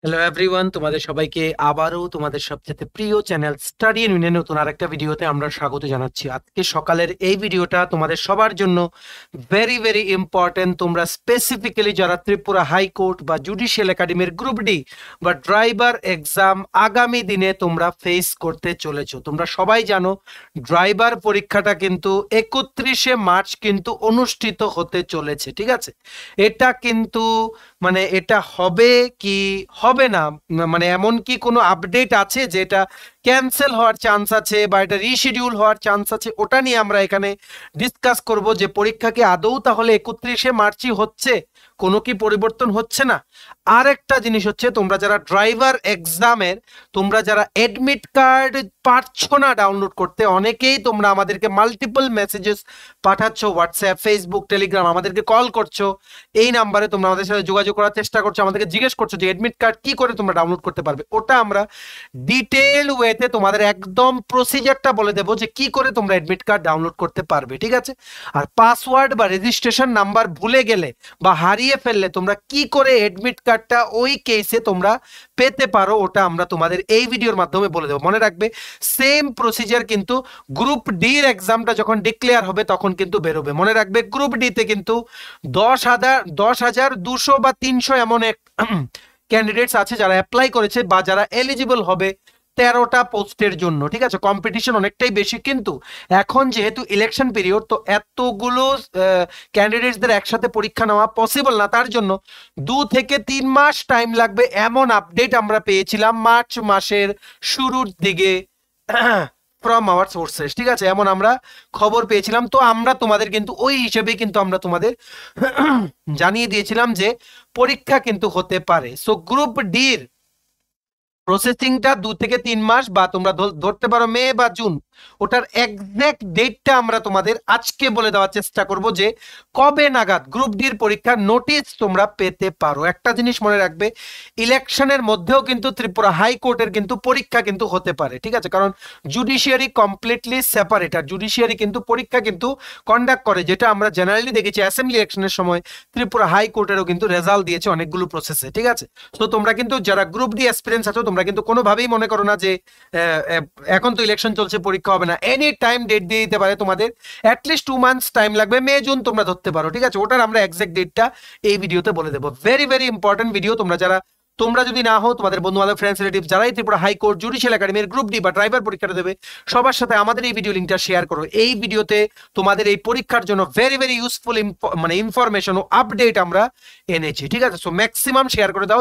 Hello everyone, তোমাদের সবাইকে আবারও তোমাদের সবচেয়ে প্রিয় চ্যানেল স্টাডি ইউনিয়নে নতুন আরেকটা ভিডিওতে আমরা স্বাগত জানাচ্ছি। আজকে সকালের এই ভিডিওটা তোমাদের সবার জন্য ভেরি ভেরি ইম্পর্টেন্ট। তোমরা স্পেসিফিক্যালি যারা ত্রিপুরা হাইকোর্ট বা জুডিশিয়াল একাডেমির গ্রুপ ডি বা ড্রাইভার এক্সাম আগামী দিনে তোমরা ফেস করতে চলেছো, তোমরা সবাই জানো ড্রাইভার পরীক্ষাটা কিন্তু 31শে মার্চ কিন্তু অনুষ্ঠিত হতে চলেছে। ঠিক আছে, এটা কিন্তু এটা হবে কি হবে না, মানে এমন কি কোনো আপডেট আছে যে এটা ক্যান্সেল হওয়ার চান্স আছে বা এটা রিশিডিউল হওয়ার চান্স আছে, ওটা নিয়ে আমরা এখানে ডিসকাস করব যে পরীক্ষা কি আদৌ তাহলে 31শে মার্চই হচ্ছে, কোনো কি পরিবর্তন হচ্ছে না। আর একটা জিনিস হচ্ছে, তোমরা যারা ড্রাইভার এক্সামের তোমরা যারা এডমিট কার্ড পারছো না ডাউনলোড করতে, অনেকেই তোমরা আমাদেরকে মাল্টিপল মেসেজেস পাঠাচ্ছ, হোয়াটসঅ্যাপ, ফেসবুক, টেলিগ্রাম, আমাদেরকে কল করছো, এই নাম্বারে তোমরা আমাদের সাথে যোগাযোগ করার চেষ্টা করছো, আমাদেরকে জিজ্ঞেস করছো যে এডমিট কার্ড কি করে তোমরা ডাউনলোড করতে পারবে। ওটা আমরা ডিটেল ওয়েতে তোমাদের একদম প্রসিজারটা বলে দেবো যে কি করে তোমরা এডমিট কার্ড ডাউনলোড করতে পারবে। ঠিক আছে, আর পাসওয়ার্ড বা রেজিস্ট্রেশন নাম্বার ভুলে গেলে বা হারিয়ে ফেললে তোমরা কি করে এডমিট কার্ডটা ওই কেসে তোমরা পেতে পারো, ওটা আমরা তোমাদের এই ভিডিওর মাধ্যমে বলে দেবো। মনে রাখবে সেম প্রসিজার কিন্তু গ্রুপ ডি এর এক্সামটা যখন ডিক্লেয়ার হবে তখন কিন্তু বেরোবে। মনে রাখবে গ্রুপ ডি তে কিন্তু 10,200 বা 300 এমন এক ক্যান্ডিডেটস আছে যারা অ্যাপ্লাই করেছে বা যারা এলিজিবল হবে 13টা পোস্টের জন্য। ঠিক আছে, কম্পিটিশন অনেকটাই বেশি, কিন্তু এখন যেহেতু ইলেকশন পিরিয়ড তো এতগুলো ক্যান্ডিডেটসদের একসাথে পরীক্ষা নেওয়া পসিবল না, তার জন্য 2 থেকে 3 মাস টাইম লাগবে এমন আপডেট আমরা পেয়েছিলাম মার্চ মাসের শুরুর দিকে ফ্রম আওয়ার সোর্সেস। ঠিক আছে, এমন আমরা খবর পেয়েছিলাম, তো আমরা তোমাদের কিন্তু ওই হিসেবে কিন্তু আমরা তোমাদের জানিয়ে দিয়েছিলাম যে পরীক্ষা কিন্তু হতে পারে। সো গ্রুপ ডির প্রসেসিংটা 2 থেকে 3 মাস, বা তোমরা ধরতে পারো মে বা জুন, ওটার এক্সাক্ট ডেটটা আমরা তোমাদের আজকে বলে দেওয়ার চেষ্টা করব যে কবে নাগাদ গ্রুপ ডির পরীক্ষার নোটিশ তোমরা পেতে পারো। একটা জিনিস মনে রাখবে, ইলেকশনের মধ্যেও কিন্তু ত্রিপুরা হাইকোর্টের কিন্তু পরীক্ষা কিন্তু হতে পারে। ঠিক আছে, কারণ জুডিশিয়ারি কমপ্লিটলি সেপারেট, আর জুডিশিয়ারি কিন্তু পরীক্ষা কিন্তু কন্ডাক্ট করে, যেটা আমরা জেনারেলি দেখেছি অ্যাসেম্বলি ইলেকশনের সময় ত্রিপুরা হাইকোর্টেরও কিন্তু রেজাল্ট দিয়েছে অনেকগুলো প্রসেসে। ঠিক আছে, তো তোমরা কিন্তু যারা গ্রুপ ডি এক্সপিরিয়েন্স আছো তোমরা কিন্তু কোনোভাবেই মনে করো না যে এখন তো ইলেকশন চলছে পরীক্ষা হবে না, এনি টাইম ডেট দিয়ে দিতে পারে তোমাদের। অ্যাটলিস্ট 2 মান্থস টাইম লাগবে, মে জুন তোমরা ধরতে পারো। ঠিক আছে, ওটার আমরা এক্সাক্ট ডেটটা এই ভিডিওতে বলে দেবো। Very very important video. তোমরা যদি না হও, তোমাদের বন্ধু বান্ধব, ফ্রেন্ডস, রিলেটিভ যারাই ত্রিপুরা হাইকোর্ট জুডিশিয়াল একাডেমির গ্রুপ ডি বা ড্রাইভার পরীক্ষাটা দেবে, সবার সাথে আমাদের এই ভিডিও লিঙ্কটা শেয়ার করো। এই ভিডিওতে তোমাদের এই পরীক্ষার জন্য ভেরি ভেরি ইউজফুল ইনফরমেশন ও আপডেট আমরা এনেছি। ঠিক আছে, সো ম্যাক্সিমাম শেয়ার করে দাও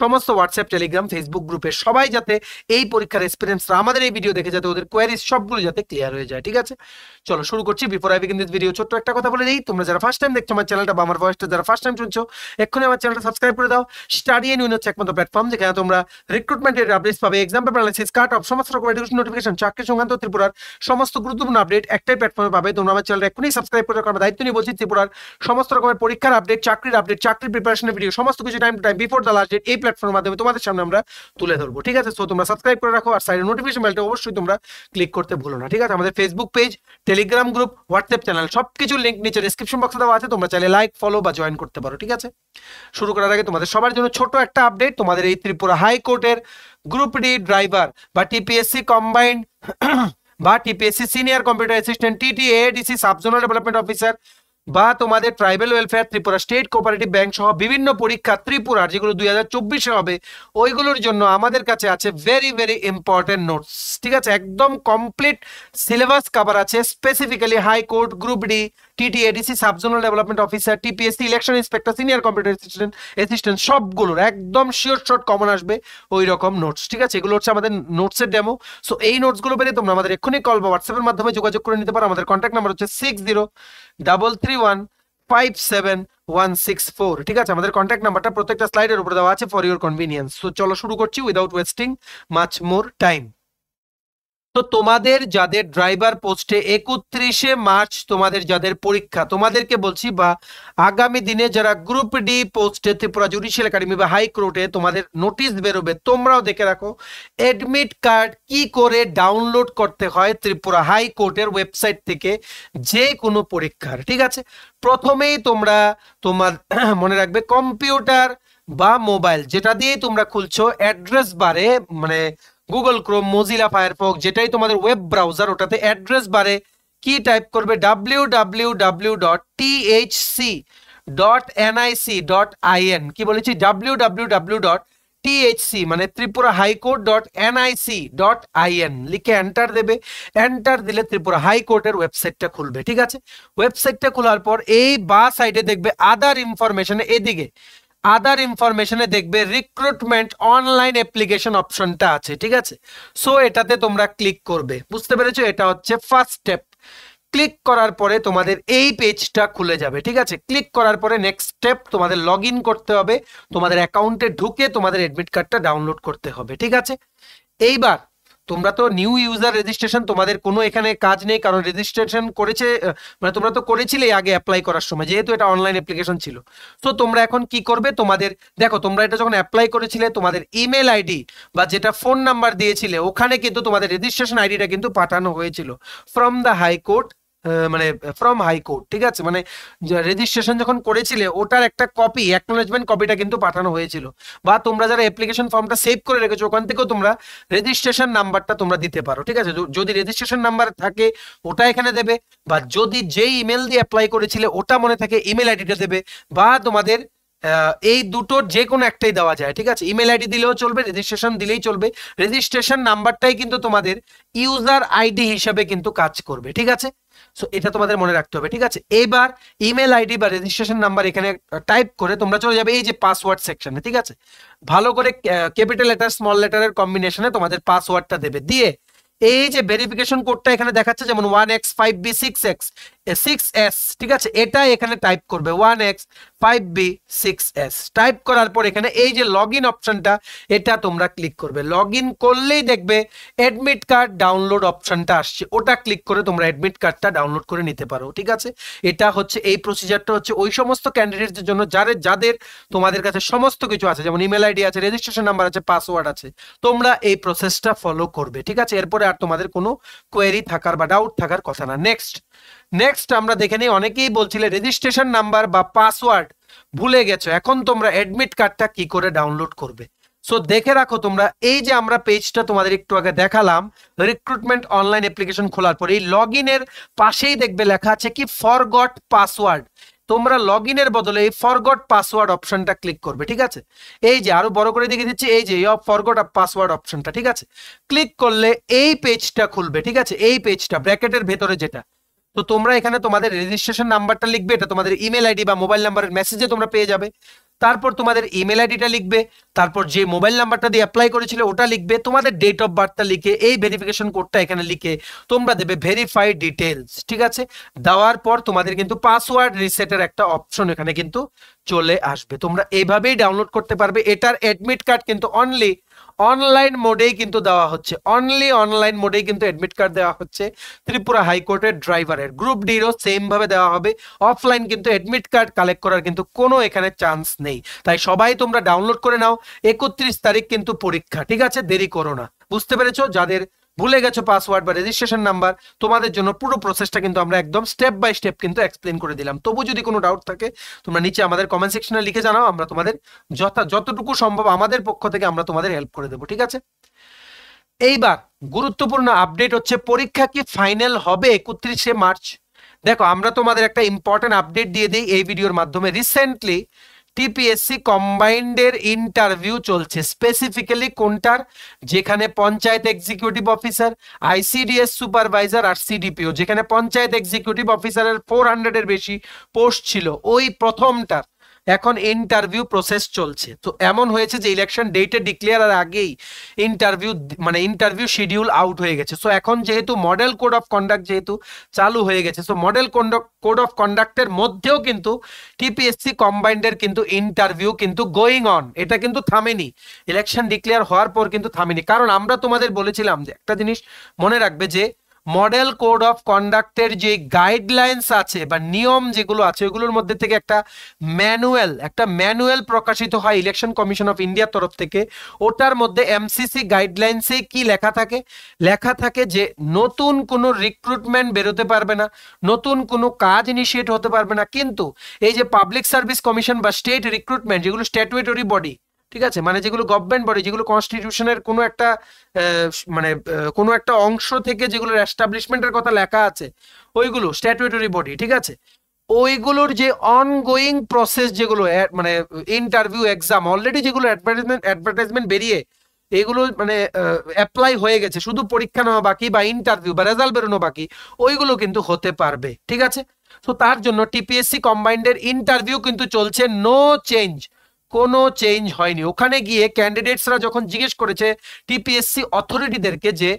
সমস্ত হোয়াটসঅ্যাপ, টেলিগ্রাম, ফেসবুক গ্রুপে, সবাই যাতে এই পরীক্ষার এক্সপিরিয়েন্সরা আমাদের এই ভিডিও দেখে যাতে ওদের কোয়ারিজ সবগুলো যাতে ক্লিয়ার হয়ে যায়। ঠিক আছে, চলো শুরু করছি। Before I begin this video, ছোট্ট একটা কথা বলে দিই, তোমরা যারা ফার্স্ট টাইম দেখছো আমার চ্যানেলটা বা আমার ভয়েসটা যারা ফার্স্ট টাইম শুনছো, এক্ষুনি আমার চ্যানেলটা সাবস্ক্রাইব করে দাও। স্টাডি ইউনিয়ন হচ্ছে একমাত্র প্ল্যাটফর্ম যেখানে তোমরা রিক্রুটমেন্টের আপডেটস পাবে, exam paper analysis, cut off, সমস্ত রকম এডুকেশন নোটিফিকেশন, চাকরি সংক্রান্ত ত্রিপুরার সমস্ত গুরুত্বপূর্ণ আপডেট একটাই প্ল্যাটফর্মে পাবে। তোমরা আমার চ্যানেল এক্ষুনি সাবস্ক্রাইব করে রাখার দায়িত্ব নিয়ে বলছি। ত্রিপুরার সমস্ত রকমের পরীক্ষার আপডেট, চাকরির আপডেট, চাকরির প্রিপারেশনের ভিডিও, সমস্ত কিছু time to time before the last date এই প্ল্যাটফর্মের মাধ্যমে তোমাদের সামনে আমরা তুলে ধরবো। ঠিক আছে, সো তোমরা সাবস্ক্রাইব করে রাখো, আর সাইডে নোটিফিকেশন বেলটা অবশ্যই তোমরা ক্লিক করতে ভুলো না। ঠিক আছে, আমাদের Facebook page, Telegram group, WhatsApp channel সবকিছু লিঙ্ক নিচে ডেসক্রিপশন বক্সে দেওয়া আছে, তোমরা চাইলে লাইক, ফলো বা জয়েন করতে পারো। ঠিক আছে, শুরু করার আগে তোমাদের সবার জন্য ছোট একটা আপডেট। তোমাদের এই ত্রিপুরা হাইকোর্টের গ্রুপ ডি ড্রাইভার বা টিপিএসসি কম্বাইন্ড বা TPSC senior computer assistant, TTADC subzonal development officer, বা তোমাদের tribal welfare, Tripura state cooperative bank সহ বিভিন্ন পরীক্ষা ত্রিপুরার যেগুলো 2024-এ হবে, ওইগুলোর জন্য আমাদের কাছে আছে ভেরি ভেরি ইম্পর্টেন্ট নোটস। ঠিক আছে, একদম কমপ্লিট সিলেবাস কভার আছে, specifically high court, group D, TTADC subzonal development officer, TPSC election inspector, senior computer assistant সবগুলোর একদম শিওর শর্ট কমন আসবে ওই রকম নোটস। ঠিক আছে, এগুলো হচ্ছে আমাদের নোটসের ডেমো। সো এই নোটসগুলো পেলে তোমরা আমাদের এক্ষুনি কল বা হোয়াটসঅ্যাপের মাধ্যমে যোগাযোগ করে নিতে পারো। আমাদের কন্ট্যাক্ট নাম্বার হচ্ছে 6033157164। ঠিক আছে, আমাদের কন্ট্যাক্ট নাম্বারটা প্রত্যেকটা স্লাইডের উপরে দেওয়া আছে ফর ইউর কনভিনিয়েন্স। সো চলো শুরু করছি without wasting much more time. তো তোমাদের যাদের ড্রাইভার পোস্টে 31শে মার্চ তোমাদের যাদের পরীক্ষা, তোমাদেরকে বলছি, বা আগামী দিনে যারা গ্রুপ ডি পোস্টে ত্রিপুরা জুডিশিয়াল একাডেমি বা হাইকোর্টে তোমাদের নোটিশ বেরোবে, তোমরাও দেখে রাখো অ্যাডমিট কার্ড কি করে ডাউনলোড করতে হয় ত্রিপুরা হাইকোর্টের ওয়েবসাইট থেকে যে কোনো পরীক্ষার। ঠিক আছে, প্রথমেই তোমরা তোমার মনে রাখবে কম্পিউটার বা মোবাইল যেটা দিয়ে তোমরা খুলছো, অ্যাড্রেস বারে মানে গুগল ক্রোম, মোজিলা ফায়ারফক্স, যেটাই তোমাদের ওয়েব ব্রাউজার, ওটাতে অ্যাড্রেস বারে কি টাইপ করবে, www.thc.nic.in, কি বলেছি, www.thc মানে ত্রিপুরা হাইকোর্ট .nic.in লিখে এন্টার দেবে। এন্টার দিলে ত্রিপুরা হাইকোর্টের ওয়েবসাইটটা খুলবে। ঠিক আছে, ওয়েবসাইটটা খোলার পর এই বা সাইডে দেখবে আদার ইনফরমেশনে, এদিকে আদার ইনফরমেশনে দেখবে রিক্রুটমেন্ট অনলাইন অ্যাপ্লিকেশন অপশনটা আছে। ঠিক আছে, সো এটাতে তোমরা ক্লিক করবে। বুঝতে পেরেছো, এটা হচ্ছে ফার্স্ট স্টেপ। ক্লিক করার পরে তোমাদের এই পেজটা খুলে যাবে। ঠিক আছে, ক্লিক করার পরে নেক্সট স্টেপ তোমাদের লগ ইন করতে হবে, তোমাদের অ্যাকাউন্টে ঢুকে তোমাদের অ্যাডমিট কার্ডটা ডাউনলোড করতে হবে। ঠিক আছে, এইবার তোমরা তো নিউ ইউজার রেজিস্ট্রেশন, তোমাদের কোনো এখানে কাজ নেই, কারণ রেজিস্ট্রেশন করেছে মানে তোমরা তো করেছিলে আগে অ্যাপ্লাই করার সময়, যেহেতু এটা অনলাইন অ্যাপ্লিকেশন ছিল। তো তোমরা এখন কি করবে, তোমাদের দেখো তোমরা এটা যখন অ্যাপ্লাই করেছিলে তোমাদের ইমেল আইডি বা যেটা ফোন নাম্বার দিয়েছিলে ওখানে কিন্তু তোমাদের রেজিস্ট্রেশন আইডিটা কিন্তু পাঠানো হয়েছিল ফ্রম দ্য হাইকোর্ট, মানে ফ্রম হাইকোর্ট। ঠিক আছে, মানে রেজিস্ট্রেশন যখন করেছিলে ওটার একটা কপি, অ্যাকনোলেজমেন্ট কপিটা কিন্তু পাঠানো হয়েছিল। বা তোমরা যারা অ্যাপ্লিকেশন ফর্মটা সেভ করে রেখেছো ওখান থেকেও তোমরা রেজিস্ট্রেশন নাম্বারটা তোমরা দিতে পারো। ঠিক আছে, যদি রেজিস্ট্রেশন নাম্বার থাকে ওটা এখানে দেবে, বা যদি যেই ইমেল দিয়ে অ্যাপ্লাই করেছিলে ওটা মনে থাকে ইমেল আইডিটা দেবে, বা তোমাদের এই দুটোর যে কোনো একটাই দেওয়া যায়। ঠিক আছে, ইমেল আইডি দিলেও চলবে, রেজিস্ট্রেশন দিলেই চলবে। রেজিস্ট্রেশন নাম্বারটাই কিন্তু তোমাদের ইউজার আইডি হিসাবে কিন্তু কাজ করবে। ঠিক আছে, সো এটা তোমাদের মনে রাখতে হবে। ঠিক আছে, এবার ইমেল আইডি বা রেজিস্ট্রেশন নাম্বার এখানে টাইপ করে তোমরা চলে যাবে এই যে পাসওয়ার্ড সেকশনে। ঠিক আছে, ভালো করে ক্যাপিটাল লেটার স্মল লেটারের কম্বিনেশনে তোমাদের পাসওয়ার্ডটা দেবে। দিয়ে এই যে ভেরিফিকেশন কোডটা এখানে দেখাচ্ছে যেমন 1x5b6s, ঠিক আছে, এটা এখানে টাইপ করবে 1x5b6s। টাইপ করার পর এখানে এই যে লগ ইন অপশনটা এটা তোমরা ক্লিক করবে। লগ ইন করলেই দেখবে অ্যাডমিট কার্ড ডাউনলোড অপশনটা আসছে, ওটা ক্লিক করে তোমরা অ্যাডমিট কার্ডটা ডাউনলোড করে নিতে পারো। ঠিক আছে, এটা হচ্ছে এই প্রসিজারটা হচ্ছে ওই সমস্ত ক্যান্ডিডেটদের জন্য যাদের তোমাদের কাছে সমস্ত কিছু আছে, যেমন ইমেল আইডি আছে, রেজিস্ট্রেশন নাম্বার আছে, পাসওয়ার্ড আছে, তোমরা এই প্রসেসটা ফলো করবে। ঠিক আছে, এরপরে আর তোমাদের কোনো কোয়েরি থাকার বা ডাউট থাকার কথা না। নেক্সট আমরা দেখে নিই, অনেকেই বলছিলে রেজিস্ট্রেশন নাম্বার বা পাসওয়ার্ড ভুলে গেছো, এখন তোমরা অ্যাডমিট কার্ডটা কি করে ডাউনলোড করবে। সো দেখে রাখো তোমরা, এই যে আমরা পেজটা তোমাদের একটু আগে দেখালাম রিক্রুটমেন্ট অনলাইন অ্যাপ্লিকেশন খোলার পর এই লগ ইনের পাশেই দেখবে লেখা আছে কি ফরগট পাসওয়ার্ড। তোমরা লগ ইনের বদলে এই ফরগট পাসওয়ার্ড অপশনটা ক্লিক করবে। ঠিক আছে, এই যে আরো বড় করে দেখে দিচ্ছি, এই যে ফরগট পাসওয়ার্ড অপশনটা। ঠিক আছে, ক্লিক করলে এই পেজটা খুলবে। ঠিক আছে, এই পেজটা ব্র্যাকেটের ভেতরে যেটা, তো তোমরা এখানে তোমাদের রেজিস্ট্রেশন নাম্বারটা লিখবে, এটা তোমাদের ইমেল আইডি বা মোবাইল নাম্বারের মেসেজে তোমরা পেয়ে যাবে। তারপর তোমাদের ইমেল আইডিটা লিখবে, তারপর যে মোবাইল নাম্বারটা দিয়ে অ্যাপ্লাই করেছিল ওটা লিখবে, তোমাদের ডেট অফ বার্থটা লিখে এই ভেরিফিকেশন কোডটা এখানে লিখে তোমরা দেবে ভেরিফাই ডিটেলস। ঠিক আছে, দেওয়ার পর তোমাদের কিন্তু পাসওয়ার্ড রিসেটের একটা অপশন এখানে কিন্তু চলে আসবে। তোমরা এইভাবেই ডাউনলোড করতে পারবে। এটার অ্যাডমিট কার্ড কিন্তু অনলি অনলাইন মোডেই কিন্তু দেওয়া হচ্ছে, অনলি অনলাইন মোডেই কিন্তু অ্যাডমিট কার্ড দেওয়া হচ্ছে ত্রিপুরা হাইকোর্টের ড্রাইভারের। গ্রুপ ডিরও সেম ভাবে দেওয়া হবে, অফলাইন কিন্তু অ্যাডমিট কার্ড কালেক্ট করার কিন্তু কোনো এখানে চান্স নেই। তাই সবাই তোমরা ডাউনলোড করে নাও, 31 তারিখ কিন্তু পরীক্ষা। ঠিক আছে, দেরি করো না। বুঝতে পেরেছো, যাদের ভুলে গেছো পাসওয়ার্ড বা রেজিস্ট্রেশন নাম্বার, তোমাদের জন্য পুরো প্রসেসটা কিন্তু আমরা একদম স্টেপ বাই স্টেপ কিন্তু এক্সপ্লেন করে দিলাম। তবু যদি কোনো ডাউট থাকে তোমরা নিচে আমাদের কমেন্ট সেকশনে লিখে জানাও, আমরা তোমাদের যতটুকু সম্ভব আমাদের পক্ষ থেকে আমরা তোমাদের হেল্প করে দেবো। ঠিক আছে, এইবার গুরুত্বপূর্ণ আপডেট হচ্ছে পরীক্ষা কি ফাইনাল হবে 31শে মার্চ। দেখো আমরা তোমাদের একটা ইম্পর্টেন্ট আপডেট দিয়ে দিই এই ভিডিওর মাধ্যমে। রিসেন্টলি টিপিএসসি কম্বাইন্ডের ইন্টারভিউ চলছে, স্পেসিফিক্যালি কোনটার, যেখানে panchayat executive officer, ICDS supervisor আর সিডিপিও, যেখানে পঞ্চায়েত এক্সিকিউটিভ অফিসারের 400-এর বেশি পোস্ট ছিল ওই প্রথমটার, এখন ইন্টারভিউ প্রসেস চলছে। তো এমন হয়েছে যে ইলেকশন ডেটে ডিক্লেয়ার আগেই ইন্টারভিউ শিডিউল আউট হয়ে গেছে। সো এখন যেহেতু মডেল কোড অফ কন্ডাক্ট যেহেতু চালু হয়ে গেছে, সো মডেল কোড অফ কন্ডাক্টের মধ্যেও কিন্তু টিপিএসসি কম্বাইন্ডের কিন্তু ইন্টারভিউ কিন্তু গোয়িং অন, এটা কিন্তু থামেনি। ইলেকশন ডিক্লেয়ার হওয়ার পর কিন্তু থামেনি, কারণ আমরা তোমাদের বলেছিলাম যে একটা জিনিস মনে রাখবে যে মডেল কোড অফ কন্ডাক্টের যে গাইডলাইন্স আছে বা নিয়ম যেগুলো আছে ওইগুলোর মধ্যে থেকে একটা ম্যানুয়াল প্রকাশিত হয় ইলেকশন কমিশন অফ ইন্ডিয়ার তরফ থেকে। ওটার মধ্যে এমসিসি গাইডলাইন্সে কি লেখা থাকে যে নতুন কোনো রিক্রুটমেন্ট বেরোতে পারবে না, নতুন কোনো কাজ ইনিশিয়েট হতে পারবে না, কিন্তু এই যে পাবলিক সার্ভিস কমিশন বা স্টেট রিক্রুটমেন্ট যেগুলো স্ট্যাটুটরি বডি, ঠিক আছে, মানে যেগুলো গভর্নমেন্ট বডি, যেগুলো কনস্টিটিউশনের কোনো একটা অংশ থেকে যেগুলো এস্টাবলিশমেন্টের কথা লেখা আছে ওইগুলো স্ট্যাটুটরি বডি, ঠিক আছে, ওইগুলোর যে অনগোয়িং প্রসেস যেগুলো মানে ইন্টারভিউ এক্সাম অলরেডি যেগুলো অ্যাডভার্টাইজমেন্ট বেরিয়ে এগুলো মানে অ্যাপ্লাই হয়ে গেছে, শুধু পরীক্ষা নেওয়া বাকি বা ইন্টারভিউ বা রেজাল্ট বেরোনো বাকি, ওইগুলো কিন্তু হতে পারবে, ঠিক আছে। তো তার জন্য টিপিএসসি কম্বাইন্ডের ইন্টারভিউ কিন্তু চলছে, নো চেঞ্জ, কোনো চেঞ্জ হয়নি। ওখানে গিয়ে ক্যান্ডিডেটসরা যখন জিজ্ঞেস করেছে টিপিএসসি অথরিটিদেরকে যে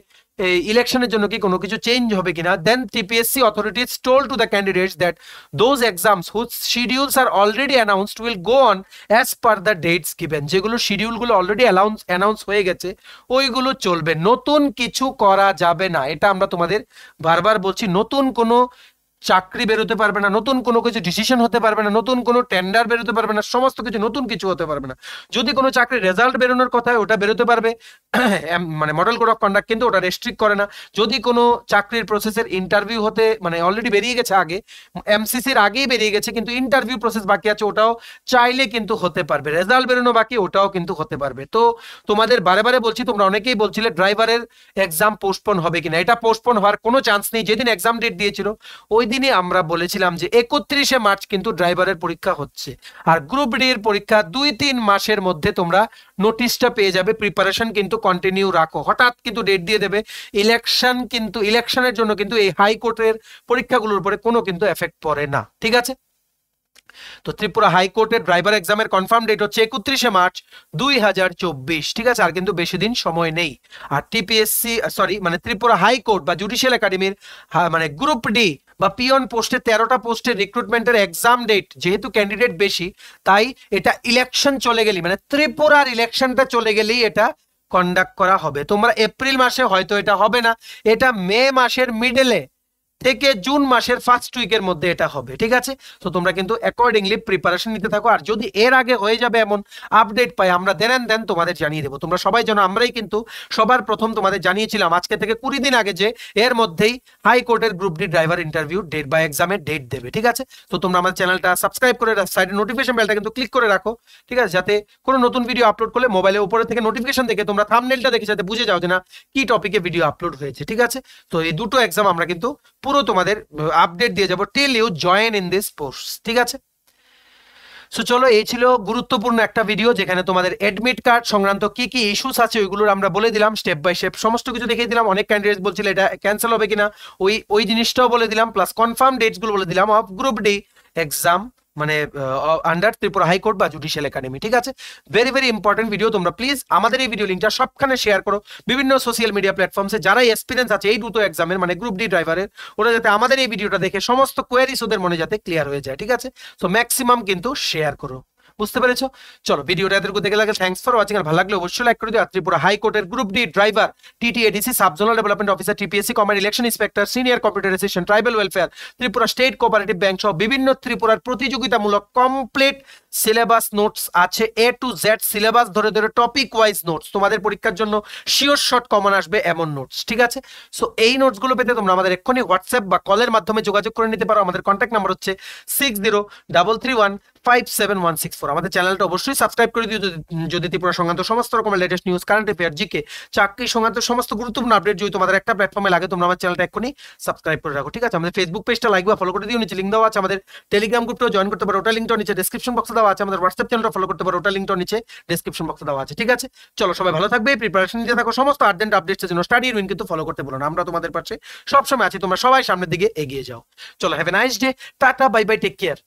ইলেকশনের জন্য কি কোনো কিছু চেঞ্জ হবে কিনা, then TPSC authorities told to the candidates that those exams whose schedules are already announced will go on as per the dates given. যেগুলো শিডিউলগুলো অলরেডি অ্যানাউন্স হয়ে গেছে ওইগুলো চলবে, নতুন কিছু করা যাবে না। এটা আমরা তোমাদের বারবার বলছি, নতুন কোনো চাকরি বেরোতে পারবে না, নতুন কোনো কিছু ডিসিশন হতে পারবে না, নতুন কোনো টেন্ডার বেরোতে পারবে না, সমস্ত কিছু নতুন কিছু হতে পারবে না। যদি কোনো চাকরির রেজাল্ট বেরোনোর কথা হয় ওটা বেরোতে পারবে, মানে মডেল কোড অফ কন্ডাক্ট কিন্তু ওটা রেস্ট্রিক্ট করে না। যদি কোনো চাকরির প্রসেসের ইন্টারভিউ হতে মানে অলরেডি বেরিয়ে গেছে, আগে এমসিসির আগেই বেরিয়ে গেছে, কিন্তু ইন্টারভিউ প্রসেস বাকি আছে, ওটাও চাইলে কিন্তু হতে পারবে। রেজাল্ট বেরোনো বাকি, ওটাও কিন্তু হতে পারবে। তো তোমাদের বারে বারে বলছি, তোমরা অনেকেই বলছিলে ড্রাইভারের এক্সাম পোস্টপোন হবে কিনা, এটা পোস্টপোন হওয়ার কোনো চান্স নেই। যেদিন এক্সাম ডেট দিয়েছিল ওই দিনই আমরা বলেছিলাম যে 31শে মার্চ কিন্তু ড্রাইভারের পরীক্ষা হচ্ছে, আর গ্রুপ ডি এর পরীক্ষা 2-3 মাসের মধ্যে তোমরা নোটিশটা পেয়ে যাবে। প্রিপারেশন কিন্তু কন্টিনিউ রাখো, হঠাৎ কিন্তু ডেট দিয়ে দেবে। ইলেকশনের জন্য কিন্তু এই হাইকোর্টের পরীক্ষাগুলোর উপরে কোনো কিন্তু এফেক্ট পড়ে না, ঠিক আছে। তো ত্রিপুরা হাইকোর্টের ড্রাইভার এক্সামের কনফার্ম ডেট হচ্ছে 31শে মার্চ 2024, ঠিক আছে, আর কিন্তু বেশি দিন সময় নেই। আর মানে ত্রিপুরা হাইকোর্ট বা জুডিশিয়াল একাডেমির মানে গ্রুপ ডি বা পিয়ন পোস্টে 13টা পোস্টের রিক্রুটমেন্টের এক্সাম ডেট, যেহেতু ক্যান্ডিডেট বেশি তাই এটা ইলেকশন চলে গেলেই, মানে ত্রিপুরার ইলেকশনটা চলে গেলেই এটা কন্ডাক্ট করা হবে। তোমরা এপ্রিল মাসে হয়তো এটা হবে না, এটা মে মাসের মিডলে থেকে জুন মাসের ফার্স্ট উইকের মধ্যে এটা হবে, ঠিক আছে। তো তোমরা কিন্তু অ্যাকর্ডিংলি প্রিপারেশন নিতে থাকো, আর যদি এর আগে হয়ে যাবে এমন আপডেট পাই আমরা দেন তোমাদের জানিয়ে দেবো। তোমরা সবাই জানো আমরাই কিন্তু সবার প্রথম তোমাদের জানিয়েছিলাম আজকে থেকে 20 দিন আগে যে এর মধ্যেই হাইকোর্টের group D driver interview date বা এক্সামের ডেট দেবে, ঠিক আছে। তো তোমরা আমাদের চ্যানেলটা সাবস্ক্রাইব করে সাইডে নোটিফিকেশন বেলটা কিন্তু ক্লিক করে রাখো, ঠিক আছে, যাতে কোনো নতুন ভিডিও আপলোড করলে মোবাইলের উপরে থেকে নোটিফিকেশন দেখে তোমরা থাম্বনেলটা দেখে যাতে বুঝে যাও যে না কি টপিকে ভিডিও আপলোড হয়েছে, ঠিক আছে। তো এই দুটো এক্সাম আমরা কিন্তু পুরো তোমাদের আপডেট দিয়ে যাব till you join in this course, ঠিক আছে। সো চলো, এই ছিল গুরুত্বপূর্ণ একটা ভিডিও যেখানে তোমাদের এডমিট কার্ড সংক্রান্ত কি কি ইস্যুস আছে ওইগুলো আমরা বলে দিলাম, স্টেপ বাই স্টেপ সমস্ত কিছু দেখিয়ে দিলাম। অনেক ক্যান্ডিডেট বলছিল এটা ক্যান্সেল হবে কিনা, ওই জিনিসটাও বলে দিলাম, প্লাস কনফার্ম ডেটস গুলো বলে দিলাম অফ গ্রুপ ডি এক্সাম, মানে আন্ডার ত্রিপুরা হাইকোর্ট বা জুডিশিয়াল একাডেমি, ঠিক আছে। Very important video. তোমরা প্লিজ আমাদের এই ভিডিও লিঙ্কটা সবখানে শেয়ার করো, বিভিন্ন সোশ্যাল মিডিয়া প্ল্যাটফর্মসে যারা এক্সপিরিয়েন্স আছে এই দুটো এক্সামের মানে গ্রুপ ডি ড্রাইভারের, ওরা যাতে আমাদের এই ভিডিওটা দেখে সমস্ত কোয়ারিজ ওদের মনে যাতে ক্লিয়ার হয়ে যায়, ঠিক আছে। তো ম্যাক্সিমাম কিন্তু শেয়ার করো, বুঝতে পেরেছো। চলো, ভিডিওটা এতটুকু দেখে লাগে থ্যাঙ্কস ফর ওয়াচিং, আর ভালো লাগলে অবশ্যই লাইক করে দিও। ত্রিপুরা হাইকোর্টের group D driver TTADC sub zonal development officer TPSC command election inspector senior computer assistant tribal welfare Tripura state cooperative bank সহ বিভিন্ন ত্রিপুরার প্রতিযোগিতামূলক কমপ্লিট সিলেবাস নোটস আছে, এ টু জেড সিলেবাস ধরে টপিক ওয়াইজ নোটস, তোমাদের পরীক্ষার জন্য শিওর শর্ট কমন আসবে এমন নোটস, ঠিক আছে। সো এই নোটসগুলো পেতে তোমরা আমাদের এক্ষুনি হোয়াটসঅ্যাপ বা কলের মাধ্যমে যোগাযোগ করে নিতে পারো। আমাদের কন্ট্যাক্ট নাম্বার হচ্ছে 6033157164। আমাদের চ্যানেলটা অবশ্যই সাবস্ক্রাইব করে দিও যদি ত্রিপুরা সংক্রান্ত সমস্ত রকমের latest news, current affair, GK, চাকরি সংক্রান্ত সমস্ত গুরুত্বপূর্ণ আপডেট যদি তোমাদের একটা প্ল্যাটফর্মে লাগে তোমরা আমার চ্যানেলটা এক্ষুনি সাবস্ক্রাইব করে রাখো, ঠিক আছে। আমাদের ফেসবুক পেজটা লাইক বা ফলো করে দিও, নিচে লিঙ্ক দেওয়া আছে। আমাদের টেলিগ্রাম গ্রুপটাও জয়েন করতে পারো, ওটা লিঙ্কটা নিচে ডেসক্রিপশন বক্সে দেওয়া আছে। আমাদের হোয়াটসঅ্যাপ চ্যানেলটা ফলো করতে পারো, ওটা লিঙ্কটা নিচে ডেসক্রিপশন বক্সে দেওয়া আছে, ঠিক আছে। চলো, সবাই ভালো থাকবে, প্রিপারেশন নিতে থাকো, সমস্ত আর্জেন্ট আপডেটসের জন্য স্টাডি উইন কিন্তু ফলো করতে বলো না, আমরা তোমাদের পাশে সবসময় আছি, তোমরা সবাই সামনের দিকে এগিয়ে যাও। চলো, have a nice day, tata, bye bye, take care.